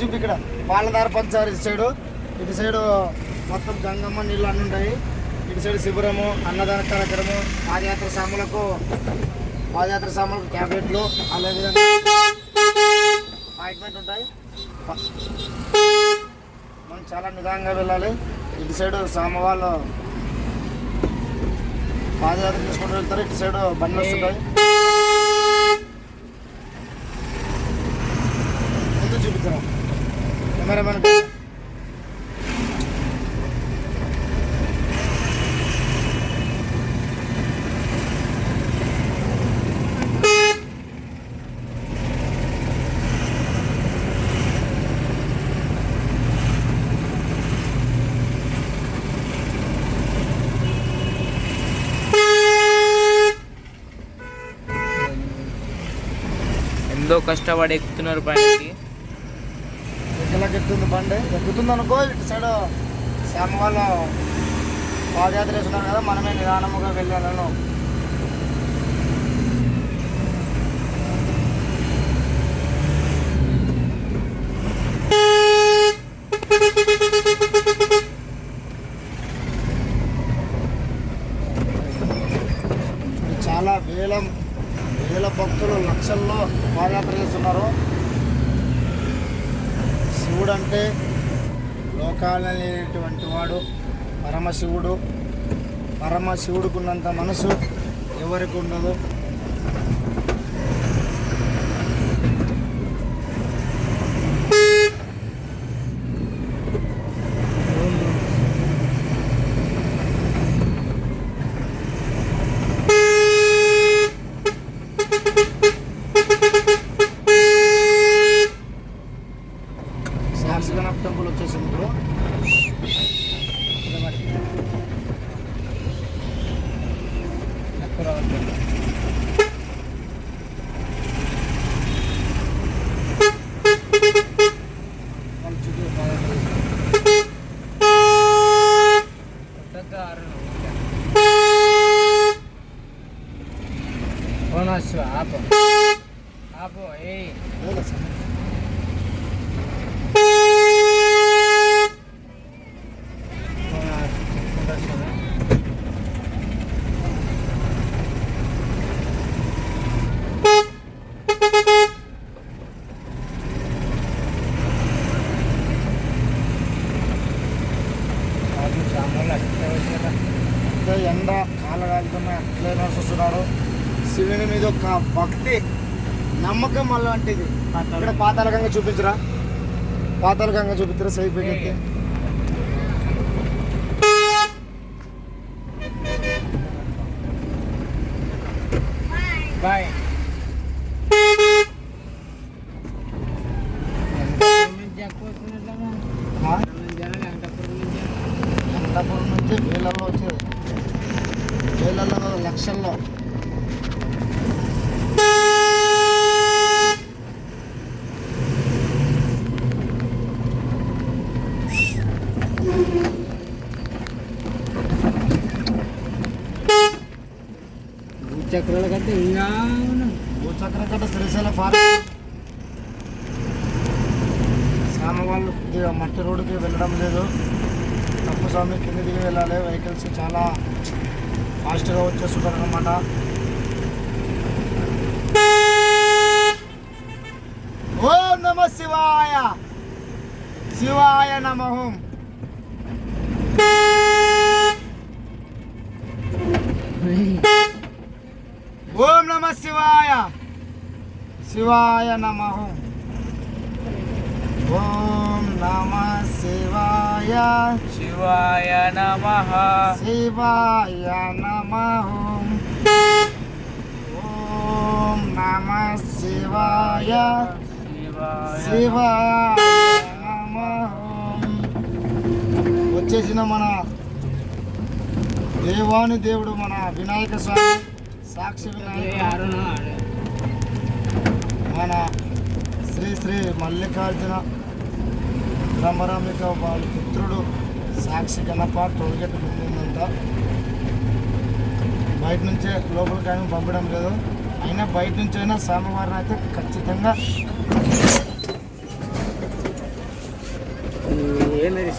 ఇక్కడ పాలధార పంచారు ఇటు సైడు మొత్తం గంగమ్మ నీళ్ళు అన్నీ ఉంటాయి. ఇటు సైడు శిబిరము, అన్నదాన కార్యక్రమం, పాదయాత్ర సాములకు క్యాబినెట్లు, అదేవిధంగా అపాయింట్మెంట్ ఉంటాయి. మనం చాలా నిదానంగా వెళ్ళాలి. ఇటు సైడు సామ వాళ్ళు పాదయాత్ర తీసుకుంటూ వెళ్తారు. ఇటు సైడు బండ్లు వస్తుంటాయి. ముందు చూపించారు కెమెరామెన్. ఎంతో కష్టపడి ఎక్కుతున్నారు పైకి. ఇలా ఎక్కుతుంది బండి, ఎక్కుతుంది అనుకో. ఇటు సైడ్ శ్యామ వాళ్ళు పాదయాత్ర వేస్తున్నారు కదా, మనమే నిదానముగా వెళ్ళాలను. చాలా వేల భక్తులు లక్షల్లో పాదయాత్ర చేస్తున్నారు. శివుడు అంటే లోకాలనేటువంటి వాడు పరమశివుడు. పరమశివుడికి ఉన్నంత మనసు ఎవరికి ఉండదు. సాక్షిగణప టెంపుల్ వచ్చేసింది ఇప్పుడు. ఎండ కాలగాలుతున్న అట్లే నడుస్తున్నారు. శివుని మీద ఒక భక్తి నమ్మకం అలాంటిది. ఇక్కడ పాతాళగంగా చూపించరా, సైడ్ పెట్టి. బాయ్. వెంకటాపురం నుంచి వేలల్లో వచ్చేది, వేలల్లో లక్షల్లో. భూచక్రాల కంటే ఇంకా భూచక్రం కంటే శ్రీశైలం ఫారెస్ట్. శ్యామ వాళ్ళు కొద్దిగా మట్టి రోడ్డుకి వెళ్ళడం లేదు. తప్పు స్వామి కింద దిగి వెళ్ళాలి. వెహికల్స్ చాలా ఫాస్ట్గా వచ్చేస్తుంటారు అన్నమాట. ఓం నమ శివాయ, శివాయ నమః. ఓం నమ శివాయ, శివాయ నమః. ఓం నమ శివాయ, శివాయ నమః. శివాయ నమః. ఓం నమ శివాయ, శివాయ నమః. వచ్చేసిన మన దేవాని దేవుడు మన వినాయక స్వామి, సాక్షి వినాయక, మన శ్రీ శ్రీ మల్లికార్జున బ్రహ్మరాంబిక వాళ్ళ పుత్రుడు సాక్షి గణప టోల్గేట్ ముందుందంట. బయట నుంచే లోపలికి ఆయన పంపడం లేదు. అయినా బయట నుంచి అయినా స్వామివారిని అయితే ఖచ్చితంగా ఏం లేదు